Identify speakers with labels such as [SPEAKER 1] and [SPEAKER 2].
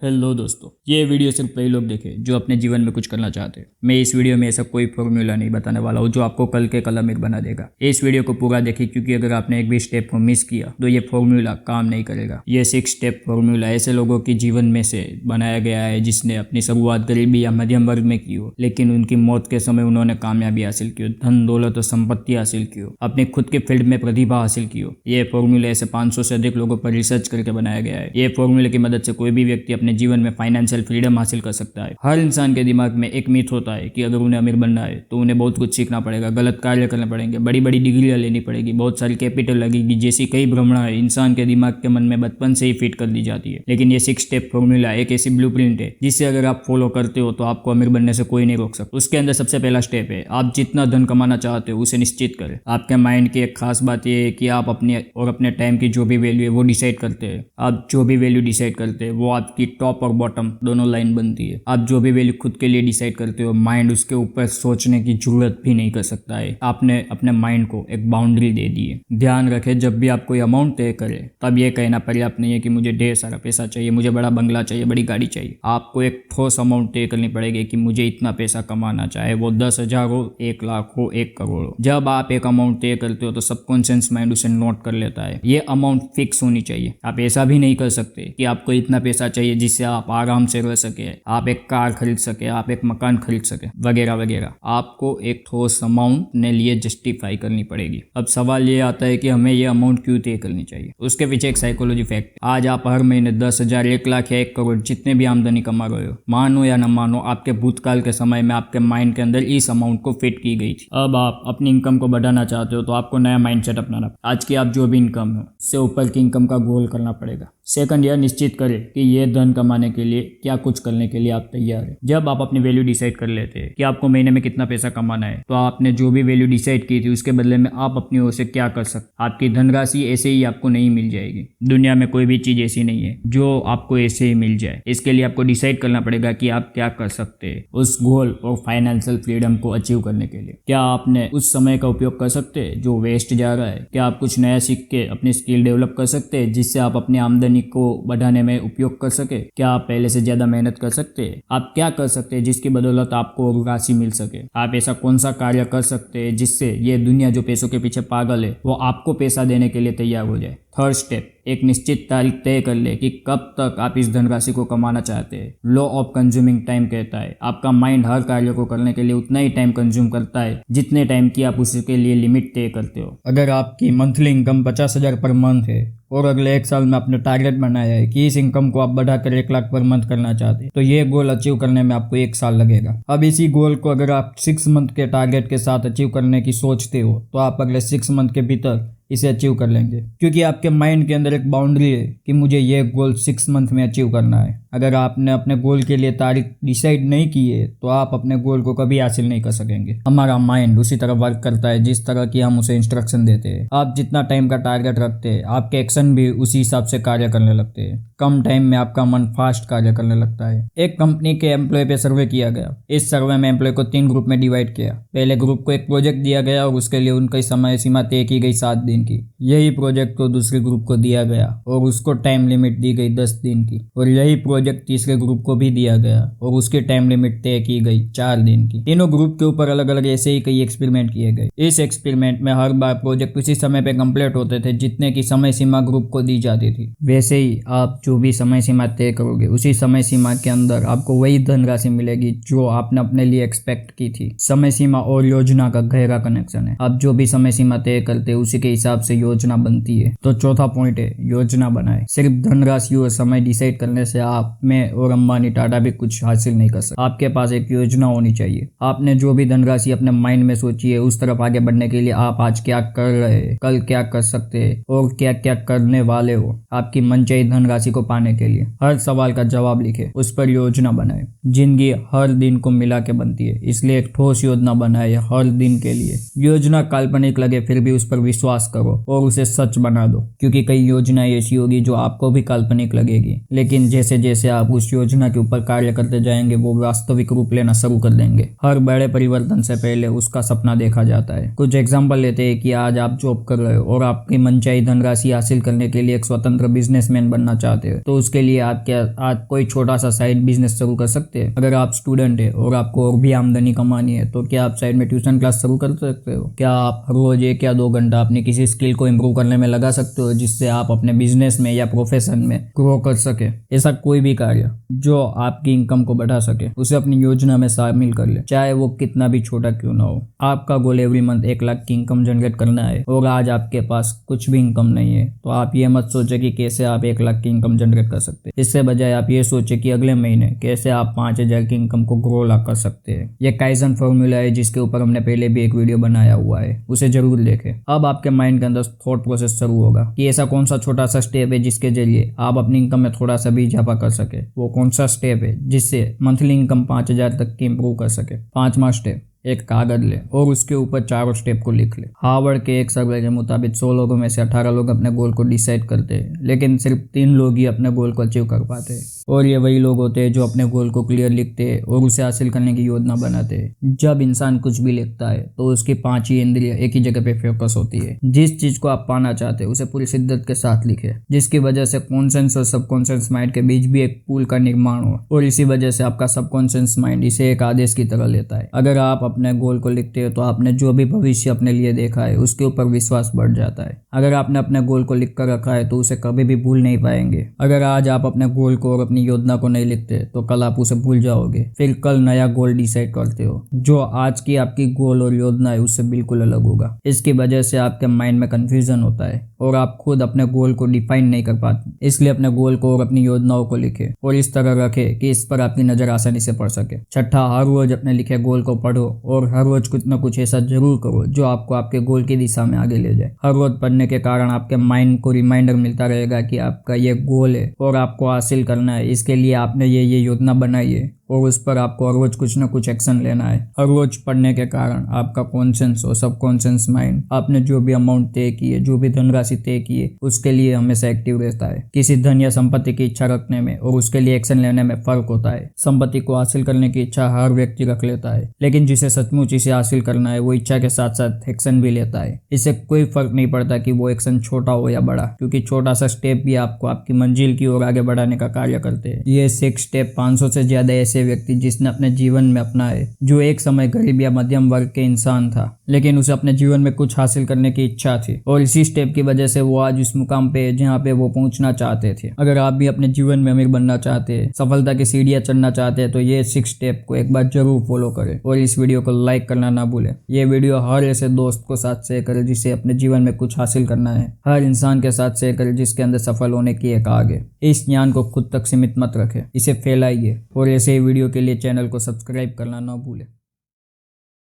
[SPEAKER 1] Hello दोस्तों, ये video सिर्फ वही लोग देखें जो अपने जीवन में कुछ करना चाहते हैं। मैं इस वीडियो में ऐसा कोई फॉर्मूला नहीं बताने वाला हूँ जो आपको कल के कल अमीर बना देगा। इस वीडियो को पूरा देखिए, क्योंकि अगर आपने एक भी स्टेप को मिस किया तो ये फॉर्मूला काम नहीं करेगा। ये 6 स्टेप फॉर्मूला ऐसे लोगों के जीवन में से बनाया गया है जिसने अपनी शुरुआत गरीबी या मध्यम वर्ग में की हो, लेकिन उनकी मौत के समय उन्होंने कामयाबी हासिल की हो, धन दौलत और संपत्ति हासिल की हो, अपनी खुद के फील्ड में प्रतिभा हासिल की हो। ये फॉर्मूला ऐसे 500 से अधिक लोगों पर रिसर्च करके बनाया गया है। ये फॉर्मूले की मदद से कोई भी व्यक्ति अपने जीवन में फाइनेंशियल फ्रीडम हासिल कर सकता है। हर इंसान के दिमाग में एक मिथ होता है कि अगर उन्हें अमीर बनना है तो उन्हें बहुत कुछ सीखना पड़ेगा, गलत कार्य करने पड़ेंगे, बड़ी बड़ी डिग्रियां लेनी पड़ेगी, बहुत सारी कैपिटल लगेगी, जैसी कई भ्रमणाएं इंसान के दिमाग के मन में बचपन से ही फिट कर दी जाती है। लेकिन ये 6 स्टेप फॉर्मूला एक ऐसी ब्लूप्रिंट है जिसे अगर आप फॉलो करते हो तो आपको अमीर बनने से कोई नहीं रोक सकता। उसके अंदर सबसे पहला स्टेप है, आप जितना धन कमाना चाहते हो उसे निश्चित करें। आपके माइंड की एक खास बात यह है कि आप अपने टाइम की जो भी वैल्यू है वो डिसाइड करते हैं। आप जो भी वैल्यू डिसाइड करते हैं वो आपकी टॉप और बॉटम दोनों लाइन बनती है। आप जो भी वैल्यू खुद के लिए डिसाइड करते हो, माइंड उसके ऊपर सोचने की जरूरत भी नहीं कर सकता है। आपने अपने माइंड को एक बाउंड्री दे दी है। ध्यान रखें, जब भी आप कोई अमाउंट तय करें तब ये कहना पर्याप्त नहीं है कि मुझे ढेर सारा पैसा चाहिए, मुझे बड़ा बंगला चाहिए, बड़ी गाड़ी चाहिए। आपको एक ठोस अमाउंट तय करनी पड़ेगी कि मुझे इतना पैसा कमाना, चाहे वो 10,000 हो, 1 लाख हो, 1 करोड़ हो। जब आप एक अमाउंट तय करते हो तो सबकॉन्शियस माइंड उसे नोट कर लेता है। ये अमाउंट फिक्स होनी चाहिए। आप ऐसा भी नहीं कर सकते कि आपको इतना पैसा चाहिए जिससे आप आराम से रह सके, आप एक कार खरीद सके, आप एक मकान खरीद सके, वगैरह वगैरह। आपको एक ठोस अमाउंट अपने लिए जस्टिफाई करनी पड़ेगी। अब सवाल ये आता है कि हमें ये अमाउंट क्यों तय करनी चाहिए। उसके पीछे एक साइकोलॉजी फैक्ट। आज आप हर महीने 10,000, 1 लाख या 1 करोड़ जितने भी आमदनी कमा रहे हो, मानो या न मानो, आपके भूतकाल के समय में आपके माइंड के अंदर इस अमाउंट को फिट की गई थी। अब आप अपनी इनकम को बढ़ाना चाहते हो तो आपको नया माइंडसेट अपनाना। आज की आप जो भी इनकम है उससे ऊपर की इनकम का गोल करना पड़ेगा। सेकंड, यह निश्चित करें कि ये धन कमाने के लिए क्या कुछ करने के लिए आप तैयार हैं। जब आप अपनी वैल्यू डिसाइड कर लेते हैं कि आपको महीने में कितना पैसा कमाना है, तो आपने जो भी वैल्यू डिसाइड की थी उसके बदले में आप अपनी ओर से क्या कर सकते। आपकी धनराशि ऐसे ही आपको नहीं मिल जाएगी। दुनिया में कोई भी चीज ऐसी नहीं है जो आपको ऐसे ही मिल जाए। इसके लिए आपको डिसाइड करना पड़ेगा कि आप क्या कर सकते हैं उस गोल और फाइनेंशियल फ्रीडम को अचीव करने के लिए। क्या आपने उस समय का उपयोग कर सकते हैं जो वेस्ट जा रहा है? क्या आप कुछ नया सीख के अपनी स्किल डेवलप कर सकते हैं जिससे आप अपनी आमदनी को बढ़ाने में उपयोग कर सके? क्या आप पहले से ज्यादा मेहनत कर सकते हैं? आप क्या कर सकते हैं जिसकी बदौलत आपको राशि मिल सके? आप ऐसा कौन सा कार्य कर सकते हैं जिससे ये दुनिया जो पैसों के पीछे पागल है वो आपको पैसा देने के लिए तैयार हो जाए? थर्ड स्टेप, एक निश्चित तारीख तय कर ले कि कब तक आप इस धनराशि को कमाना चाहते हैं। लॉ ऑफ कंज्यूमिंग टाइम कहता है आपका माइंड हर कार्य को करने के लिए उतना ही टाइम कंज्यूम करता है जितने टाइम की आप उसके लिए लिमिट तय करते हो। अगर आपकी मंथली इनकम 50,000 पर मंथ है और अगले 1 साल में आपने टारगेट बनाया है कि इस इनकम को आप बढ़ाकर 1 लाख पर मंथ करना चाहते हैं, तो ये गोल अचीव करने में आपको 1 साल लगेगा। अब इसी गोल को अगर आप 6 मंथ के टारगेट के साथ अचीव करने की सोचते हो तो आप अगले 6 मंथ के भीतर इसे अचीव कर लेंगे, क्योंकि आपके माइंड के अंदर एक बाउंड्री है कि मुझे ये गोल 6 मंथ में अचीव करना है। अगर आपने अपने गोल के लिए तारीख डिसाइड नहीं की है तो आप अपने गोल को कभी हासिल नहीं कर सकेंगे। हमारा माइंड उसी तरह वर्क करता है जिस तरह की हम उसे इंस्ट्रक्शन देते हैं। आप जितना टाइम का टारगेट रखते हैं आपके एक्शन भी उसी हिसाब से कार्य करने लगते हैं। कम टाइम में आपका मन फास्ट कार्य करने लगता है। एक कंपनी के एम्प्लॉय पे सर्वे किया गया। इस सर्वे में एम्प्लॉय को 3 ग्रुप में डिवाइड किया। पहले ग्रुप को एक प्रोजेक्ट दिया गया और उसके लिए उनकी समय सीमा तय की गई 7 दिन की। यही प्रोजेक्ट को दूसरे ग्रुप को दिया गया और उसको टाइम लिमिट दी गई 10 दिन की। और यही प्रोजेक्ट तीसरे ग्रुप को भी दिया गया और उसकी टाइम लिमिट तय की गई 4 दिन की। तीनों ग्रुप के ऊपर अलग अलग ऐसे ही कई एक्सपेरिमेंट किए गए। इस एक्सपेरिमेंट में हर बार प्रोजेक्ट उसी समय पे कंप्लीट होते थे जितने की समय सीमा ग्रुप को दी जाती थी। वैसे ही आप जो भी समय सीमा तय करोगे उसी समय सीमा के अंदर आपको वही धनराशि मिलेगी जो आपने अपने लिए एक्सपेक्ट की थी। समय सीमा और योजना का गहरा कनेक्शन है। आप जो भी समय सीमा तय करते हैं उसी के हिसाब से योजना बनती है। तो चौथा पॉइंट है, योजना बनाए। सिर्फ धनराशि और समय डिसाइड करने से आप में और अंबानी टाटा भी कुछ हासिल नहीं कर सकते। आपके पास एक योजना होनी चाहिए। आपने जो भी धनराशि अपने माइंड में सोची है उस तरफ आगे बढ़ने के लिए आप आज क्या कर रहे हैं, कल क्या कर सकते हैं और क्या क्या करने वाले हो आपकी मनचाही धनराशि को पाने के लिए। हर सवाल का जवाब लिखे, उस पर योजना बनाए। जिंदगी हर दिन को मिला के बनती है, इसलिए एक ठोस योजना बनाए हर दिन के लिए। योजना काल्पनिक लगे फिर भी उस पर विश्वास करो और उसे सच बना दो, क्योंकि कई योजनाएं ऐसी होगी जो आपको भी काल्पनिक लगेगी, लेकिन जैसे जैसे आप उस योजना के ऊपर कार्य करते जाएंगे वो वास्तविक रूप लेना शुरू कर देंगे। हर बड़े परिवर्तन से पहले उसका सपना देखा जाता है। कुछ एग्जाम्पल लेते हैं कि आज आप जॉब कर रहे हो और आपकी मनचाही धनराशि हासिल करने के लिए एक स्वतंत्र बिजनेसमैन बनना चाहते हो, तो उसके लिए आप क्या आज कोई छोटा सा साइड बिजनेस शुरू कर सकते हैं। अगर आप स्टूडेंट है और आपको और भी आमदनी कमानी है तो क्या आप साइड में ट्यूशन क्लास शुरू कर सकते हो। क्या आप रोज 1 या 2 घंटा अपनी किसी स्किल को इम्प्रूव करने में लगा सकते हो जिससे आप अपने बिजनेस में या प्रोफेशन में ग्रो कर सके। ऐसा कोई भी कार्य जो आपकी इनकम को बढ़ा सके उसे अपनी योजना में शामिल कर ले, चाहे वो कितना भी छोटा क्यों ना हो। आपका गोल एवरी मंथ 1 लाख की इनकम जनरेट करना है और आज आपके पास कुछ भी इनकम नहीं है, तो आप ये मत सोचे कि कैसे आप 1 लाख की इनकम जनरेट कर सकते हैं। इससे बजाय आप ये सोचे कि अगले महीने कैसे आप 5,000 की इनकम को ग्रो ला कर सकते हैं। यह काइजन फॉर्मूला है जिसके ऊपर हमने पहले भी एक वीडियो बनाया हुआ है, उसे जरूर देखें। अब आपके माइंड के अंदर थॉट प्रोसेस शुरू होगा कि ऐसा कौन सा छोटा सा स्टेप है जिसके जरिए आप अपनी इनकम में थोड़ा सा भी इजाफा कर सके। वो कौन सा स्टेप है जिससे मंथली इनकम 5,000 तक की इंप्रूव कर सके। 5वां स्टेप, एक कागज ले और उसके ऊपर चारों स्टेप को लिख ले। हार्वर्ड के एक सर्वे के मुताबिक 100 लोगों में से 18 लोग अपने गोल को डिसाइड करते हैं, लेकिन सिर्फ 3 लोग ही अपने गोल को अचीव कर पाते हैं। और ये वही लोग होते हैं जो अपने गोल को क्लियर लिखते हैं और उसे हासिल करने की योजना बनाते हैं। जब इंसान कुछ भी लिखता है तो उसकी 5 ही इंद्रियां एक ही जगह पे फोकस होती है। जिस चीज को आप पाना चाहते हैं उसे पूरी शिद्दत के साथ लिखे, जिसकी वजह से कॉन्शियस और सबकॉन्शियस माइंड के बीच भी एक पुल का निर्माण हो, और इसी वजह से आपका सबकॉन्शियस माइंड इसे एक आदेश की तरह लेता है। अगर आप अपने गोल को लिखते हो तो आपने जो भी भविष्य अपने लिए देखा है उसके ऊपर विश्वास बढ़ जाता है। अगर आपने अपने गोल को लिख कर रखा है तो उसे कभी भी भूल नहीं पाएंगे। अगर आज आप अपने गोल को और अपनी योजना को नहीं लिखते तो कल आप उसे भूल जाओगे, फिर कल नया गोल डिसाइड करते हो जो आज की आपकी गोल और योजना है उससे बिल्कुल अलग होगा। इसकी वजह से आपके माइंड में कंफ्यूजन होता है और आप खुद अपने गोल को डिफाइन नहीं कर पाते। इसलिए अपने गोल को और अपनी योजनाओं को लिखे और इस तरह रखे कि इस पर आपकी नजर आसानी से पड़ सके। 6, हर रोज अपने लिखे गोल को पढ़ो और हर रोज कुछ न कुछ ऐसा जरूर करो जो आपको आपके गोल की दिशा में आगे ले जाए। हर रोज पढ़ने के कारण आपके माइंड को रिमाइंडर मिलता रहेगा कि आपका ये गोल है और आपको हासिल करना है। इसके लिए आपने ये योजना बनाई है और उस पर आपको हर रोज कुछ न कुछ एक्शन लेना है। हर रोज पढ़ने के कारण आपका कॉन्शियस और सबकॉन्शियस माइंड आपने जो भी अमाउंट तय की है, जो भी धनराशि तय की है, उसके लिए हमेशा एक्टिव रहता है। किसी धन या संपत्ति की इच्छा रखने में और उसके लिए एक्शन लेने में फर्क होता है। संपत्ति को हासिल करने की इच्छा हर व्यक्ति रख लेता है, लेकिन जिसे सचमुच इसे हासिल करना है वो इच्छा के साथ साथ एक्शन भी लेता है। इससे कोई फर्क नहीं पड़ता कि वो एक्शन छोटा हो या बड़ा, क्योंकि छोटा सा स्टेप भी आपको आपकी मंजिल की ओर आगे बढ़ाने का कार्य करते हैं। ये 6 स्टेप 500 से ज्यादा ऐसे व्यक्ति जिसने अपने जीवन में अपनाए, जो एक समय गरीब या मध्यम वर्ग के इंसान था लेकिन उसे अपने जीवन में कुछ हासिल करने की इच्छा थी, और इसी स्टेप की वजह से वो आज उस मुकाम पे जहाँ पे वो पहुंचना चाहते थे। अगर आप भी अपने जीवन में अमीर बनना चाहते हैं, सफलता की सीढ़ियां चढ़ना चाहते हैं, तो ये 6 स्टेप को एक बार जरूर फॉलो करें और इस वीडियो को लाइक करना ना भूलें। ये वीडियो हर ऐसे दोस्त को साथ शेयर करें जिसे अपने जीवन में कुछ हासिल करना है। हर इंसान के साथ शेयर करें जिसके अंदर सफल होने की एक आग है। इस ज्ञान को खुद तक सीमित मत रखें, इसे फैलाइए और ऐसे ही वीडियो के लिए चैनल को सब्सक्राइब करना ना भूलें।